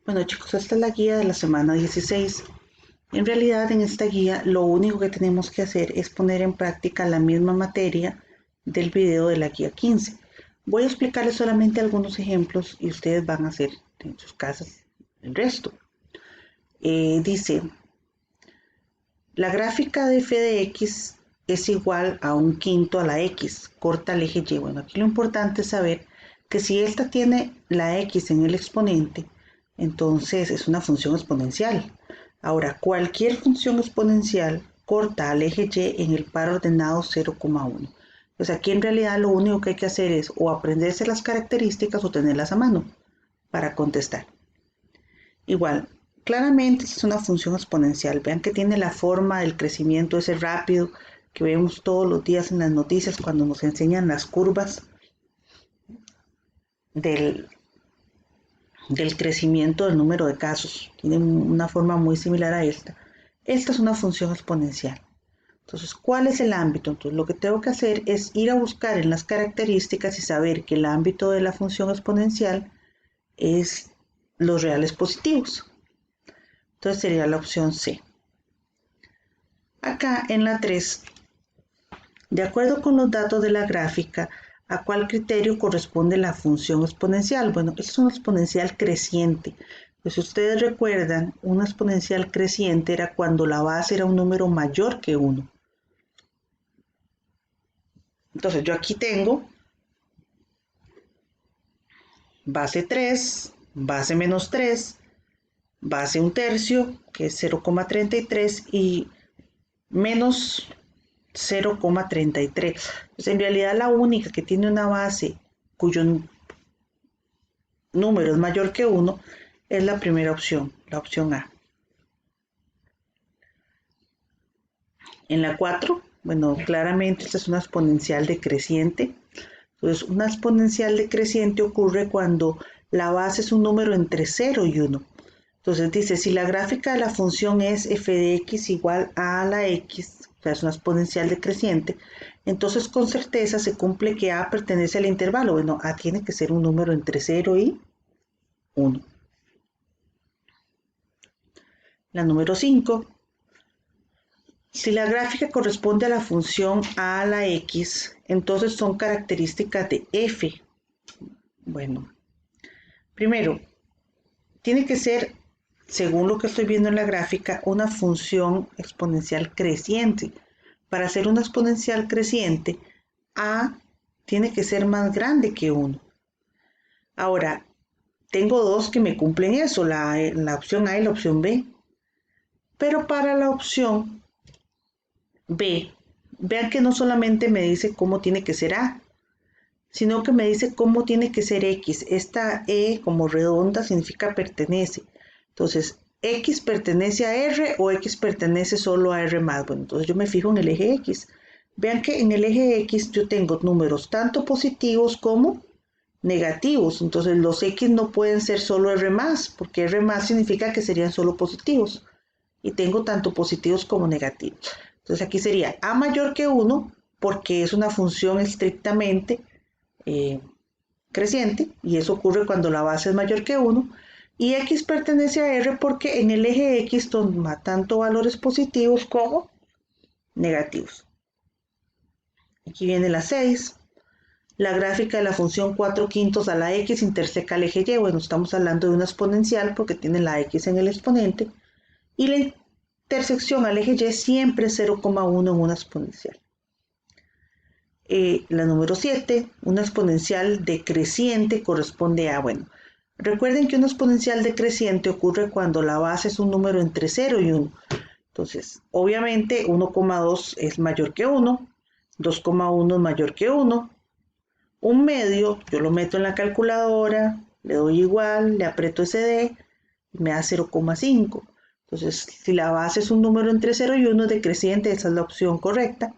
Bueno chicos, esta es la guía de la semana 16. En realidad en esta guía lo único que tenemos que hacer es poner en práctica la misma materia del video de la guía 15. Voy a explicarles solamente algunos ejemplos y ustedes van a hacer en sus casas el resto. Dice, la gráfica de f de x es igual a un quinto a la x, corta el eje y. Bueno, aquí lo importante es saber que si esta tiene la x en el exponente, entonces es una función exponencial. Ahora, cualquier función exponencial corta al eje y en el par ordenado 0,1. Pues aquí en realidad lo único que hay que hacer es o aprenderse las características o tenerlas a mano para contestar. Igual, claramente es una función exponencial. Vean que tiene la forma del crecimiento ese rápido que vemos todos los días en las noticias cuando nos enseñan las curvas del crecimiento del número de casos. Tiene una forma muy similar a esta. Esta es una función exponencial. Entonces, ¿cuál es el ámbito? Entonces, lo que tengo que hacer es ir a buscar en las características y saber que el ámbito de la función exponencial es los reales positivos. Entonces sería la opción C. Acá en la 3, de acuerdo con los datos de la gráfica, ¿a cuál criterio corresponde la función exponencial? Bueno, es una exponencial creciente. Pues si ustedes recuerdan, una exponencial creciente era cuando la base era un número mayor que 1. Entonces yo aquí tengo base 3, base menos 3, base 1/3, que es 0,33, y menos 0,33. Pues en realidad la única que tiene una base cuyo número es mayor que 1 es la primera opción, la opción A. En la 4, bueno, claramente esta es una exponencial decreciente. Entonces, una exponencial decreciente ocurre cuando la base es un número entre 0 y 1. Entonces dice, si la gráfica de la función es f de x igual a la x, o sea, es una exponencial decreciente, entonces con certeza se cumple que a pertenece al intervalo. Bueno, a tiene que ser un número entre 0 y 1. La número 5. Si la gráfica corresponde a la función a la x, entonces son características de f. Bueno, primero, tiene que ser, según lo que estoy viendo en la gráfica, una función exponencial creciente. Para ser una exponencial creciente, a tiene que ser más grande que 1. Ahora, tengo dos que me cumplen eso, la opción A y la opción B. Pero para la opción B, vean que no solamente me dice cómo tiene que ser A, sino que me dice cómo tiene que ser X. Esta E como redonda significa pertenece. Entonces, X pertenece a R o X pertenece solo a R más. Bueno, entonces yo me fijo en el eje X. Vean que en el eje X yo tengo números tanto positivos como negativos. Entonces los X no pueden ser solo R más, porque R más significa que serían solo positivos. Y tengo tanto positivos como negativos. Entonces aquí sería A mayor que 1, porque es una función estrictamente creciente, y eso ocurre cuando la base es mayor que 1, y X pertenece a R porque en el eje X toma tanto valores positivos como negativos. Aquí viene la 6. La gráfica de la función 4 quintos a la X interseca el eje Y. Bueno, estamos hablando de una exponencial porque tiene la X en el exponente, y la intersección al eje Y siempre es 0,1 en una exponencial. La número 7, una exponencial decreciente corresponde a, bueno, recuerden que una exponencial decreciente ocurre cuando la base es un número entre 0 y 1. Entonces, obviamente 1,2 es mayor que 1, 2,1 es mayor que 1, un medio, yo lo meto en la calculadora, le doy igual, le aprieto SD, y me da 0,5. Entonces, si la base es un número entre 0 y 1 es decreciente, esa es la opción correcta.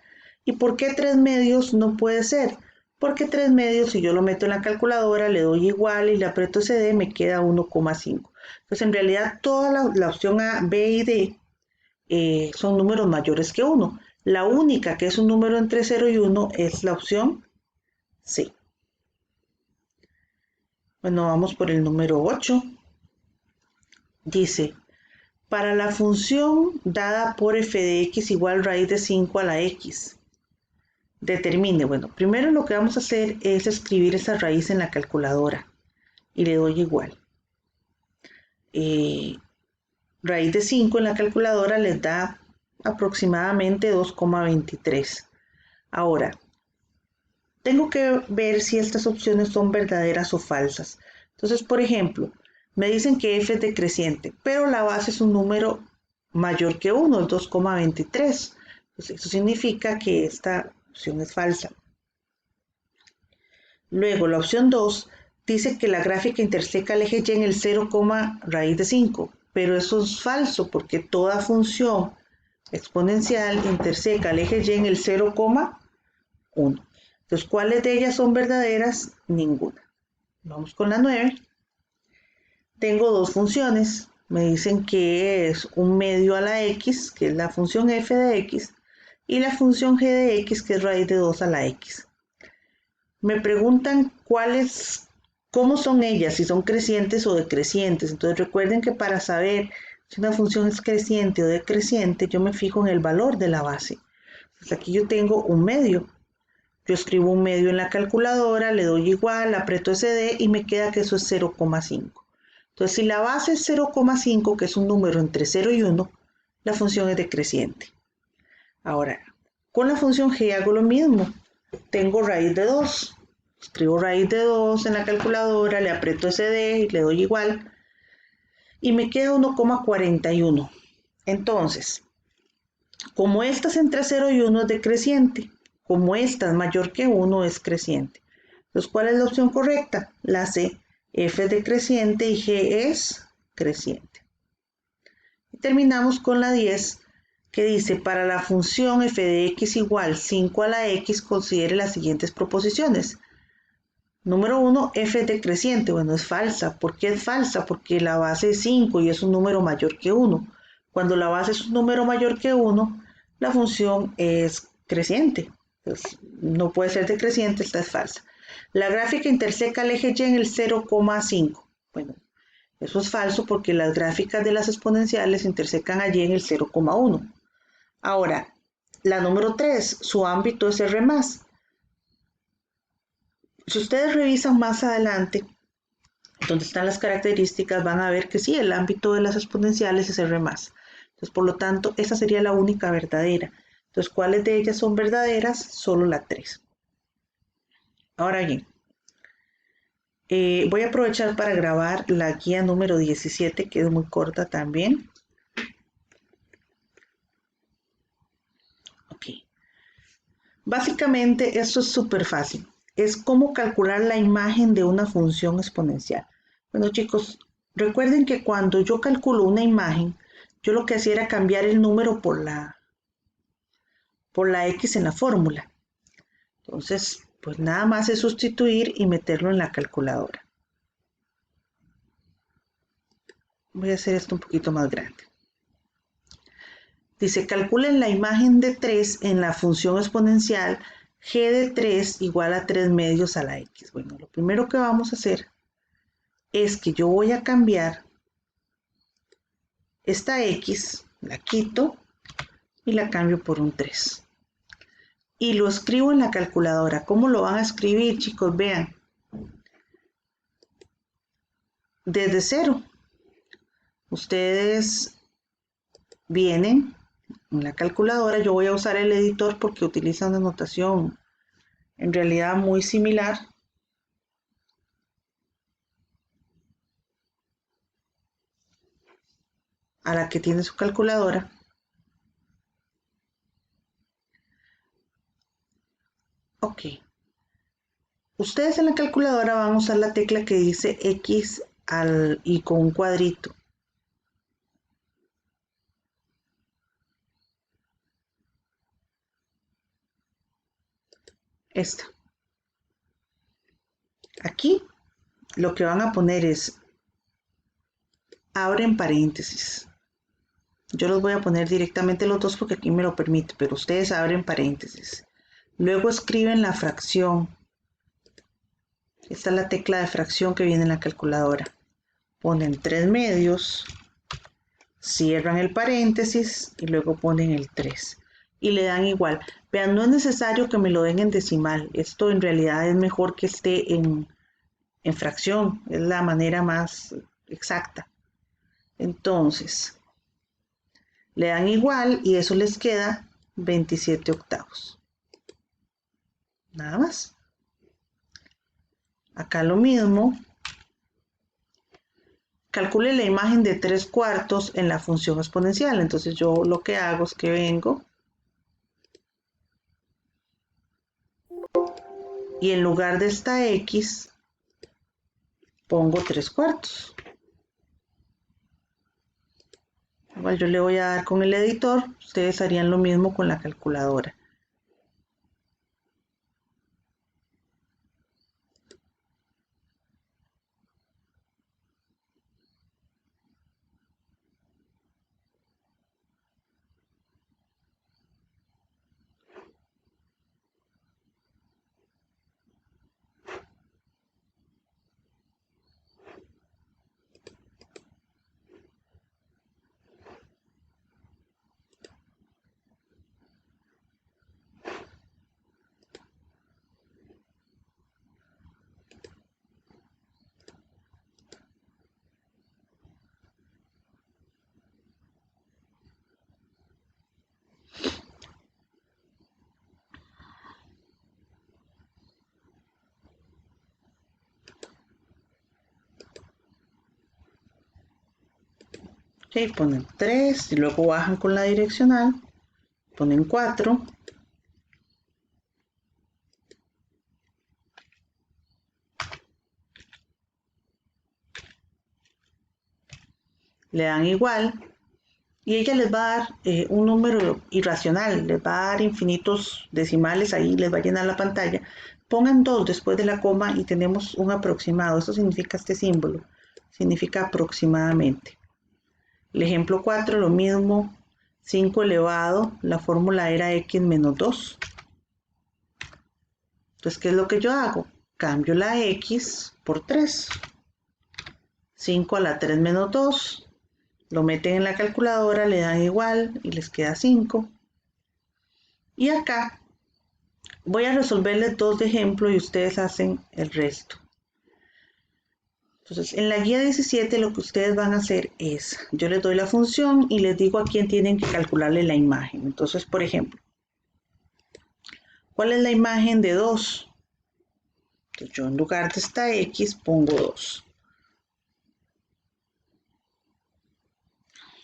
¿Y por qué 3 medios no puede ser? Porque 3 medios, si yo lo meto en la calculadora, le doy igual y le aprieto SD, me queda 1,5. Entonces, en realidad, toda la opción A, B y D son números mayores que 1. La única que es un número entre 0 y 1 es la opción C. Bueno, vamos por el número 8. Dice, para la función dada por f de x igual raíz de 5 a la x, determine, bueno, primero lo que vamos a hacer es escribir esa raíz en la calculadora y le doy igual. Raíz de 5 en la calculadora les da aproximadamente 2,23. Ahora, tengo que ver si estas opciones son verdaderas o falsas. Entonces, por ejemplo, me dicen que f es decreciente, pero la base es un número mayor que 1, el 2,23. Pues eso significa que esta opción es falsa. Luego, la opción 2 dice que la gráfica interseca el eje y en el 0, raíz de 5, pero eso es falso porque toda función exponencial interseca el eje y en el 0,1. Entonces, ¿cuáles de ellas son verdaderas? Ninguna. Vamos con la 9. Tengo dos funciones. Me dicen que es un medio a la x, que es la función f de x, y la función g de x, que es raíz de 2 a la x. Me preguntan cómo son ellas, si son crecientes o decrecientes. Entonces recuerden que para saber si una función es creciente o decreciente, yo me fijo en el valor de la base. Pues aquí yo tengo un medio. Yo escribo un medio en la calculadora, le doy igual, aprieto SD y me queda que eso es 0,5. Entonces, si la base es 0,5, que es un número entre 0 y 1, la función es decreciente. Ahora, con la función g hago lo mismo. Tengo raíz de 2. Escribo raíz de 2 en la calculadora, le aprieto SD y le doy igual. Y me queda 1,41. Entonces, como esta es entre 0 y 1 es decreciente, como esta es mayor que 1 es creciente. Entonces, ¿cuál es la opción correcta? La C. F es decreciente y G es creciente. Y terminamos con la 10, que dice, para la función f de x igual 5 a la x, considere las siguientes proposiciones. Número 1, f es decreciente. Bueno, es falsa. ¿Por qué es falsa? Porque la base es 5 y es un número mayor que 1. Cuando la base es un número mayor que 1, la función es creciente. Entonces, no puede ser decreciente, esta es falsa. La gráfica interseca el eje y en el 0,5. Bueno, eso es falso porque las gráficas de las exponenciales intersecan allí en el 0,1. Ahora, la número 3, su ámbito es R+. Si ustedes revisan más adelante, donde están las características, van a ver que sí, el ámbito de las exponenciales es R+. Entonces, por lo tanto, esa sería la única verdadera. Entonces, ¿cuáles de ellas son verdaderas? Solo la 3. Ahora bien, voy a aprovechar para grabar la guía número 17, que es muy corta también. Ok. Básicamente, esto es súper fácil. Es cómo calcular la imagen de una función exponencial. Bueno, chicos, recuerden que cuando yo calculo una imagen, yo lo que hacía era cambiar el número por la X en la fórmula. Entonces, pues nada más es sustituir y meterlo en la calculadora. Voy a hacer esto un poquito más grande. Dice, calculen la imagen de 3 en la función exponencial g de 3 igual a 3 medios a la x. Bueno, lo primero que vamos a hacer es que yo voy a cambiar esta x, la quito y la cambio por un 3. Y lo escribo en la calculadora. ¿Cómo lo van a escribir, chicos? Vean. Desde 0. Ustedes vienen en la calculadora. Yo voy a usar el editor porque utiliza una notación en realidad muy similar. A la que tiene su calculadora. Ok. Ustedes en la calculadora van a usar la tecla que dice X y con un cuadrito. Esta. Aquí lo que van a poner es abren paréntesis. Yo los voy a poner directamente los dos porque aquí me lo permite, pero ustedes abren paréntesis. Luego escriben la fracción. Esta es la tecla de fracción que viene en la calculadora. Ponen 3 medios cierran el paréntesis y luego ponen el 3 y le dan igual. Vean, no es necesario que me lo den en decimal, esto en realidad es mejor que esté en fracción, es la manera más exacta. Entonces, le dan igual y eso les queda 27 octavos. Nada más. Acá lo mismo. Calcule la imagen de 3/4 en la función exponencial. Entonces yo lo que hago es que vengo y en lugar de esta X pongo 3/4. Igual yo le voy a dar con el editor, ustedes harían lo mismo con la calculadora. Ok, ponen 3 y luego bajan con la direccional, ponen 4. Le dan igual y ella les va a dar un número irracional, les va a dar infinitos decimales, ahí les va a llenar la pantalla. Pongan 2 después de la coma y tenemos un aproximado, eso significa este símbolo, significa aproximadamente. El ejemplo 4, lo mismo, 5 elevado, la fórmula era x menos 2. Entonces, ¿qué es lo que yo hago? Cambio la x por 3. 5 a la 3 menos 2. Lo meten en la calculadora, le dan igual y les queda 5. Y acá voy a resolverles 2 de ejemplo y ustedes hacen el resto. Entonces, en la guía 17 lo que ustedes van a hacer es, yo les doy la función y les digo a quién tienen que calcularle la imagen. Entonces, por ejemplo, ¿cuál es la imagen de 2? Entonces, yo en lugar de esta X pongo 2.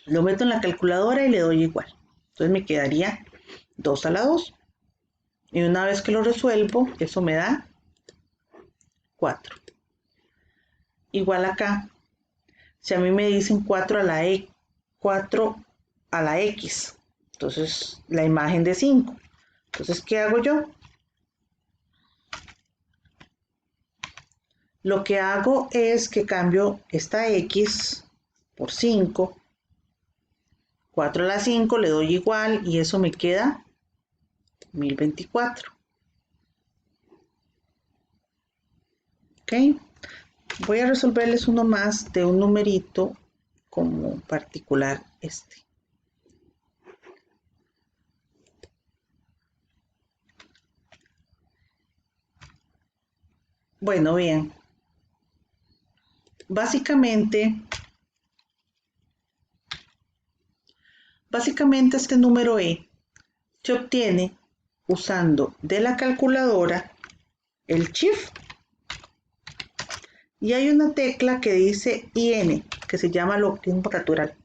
Lo meto en la calculadora y le doy igual. Entonces me quedaría 2 a la 2. Y una vez que lo resuelvo, eso me da 4. Igual acá, si a mí me dicen 4 a la 4 a la X, entonces la imagen de 5. Entonces, ¿qué hago yo? Lo que hago es que cambio esta X por 5. 4 a la 5 le doy igual y eso me queda 1024. ¿Ok? Voy a resolverles uno más de un numerito como particular este. Bueno, bien. Básicamente este número E se obtiene usando de la calculadora el shift y hay una tecla que dice IN, que se llama logaritmo natural.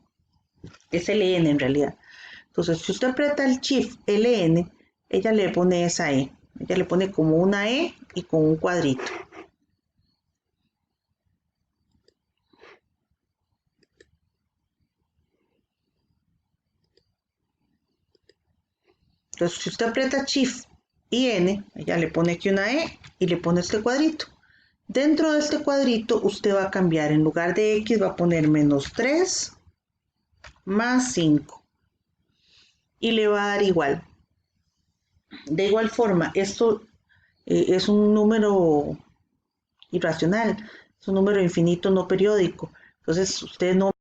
Es LN en realidad. Entonces, si usted aprieta el shift LN, ella le pone esa E. Ella le pone como una E y con un cuadrito. Entonces, si usted aprieta Shift y N, ella le pone aquí una E y le pone este cuadrito. Dentro de este cuadrito, usted va a cambiar, en lugar de X, va a poner menos 3 más 5. Y le va a dar igual. De igual forma, esto es un número irracional, es un número infinito no periódico. Entonces, usted no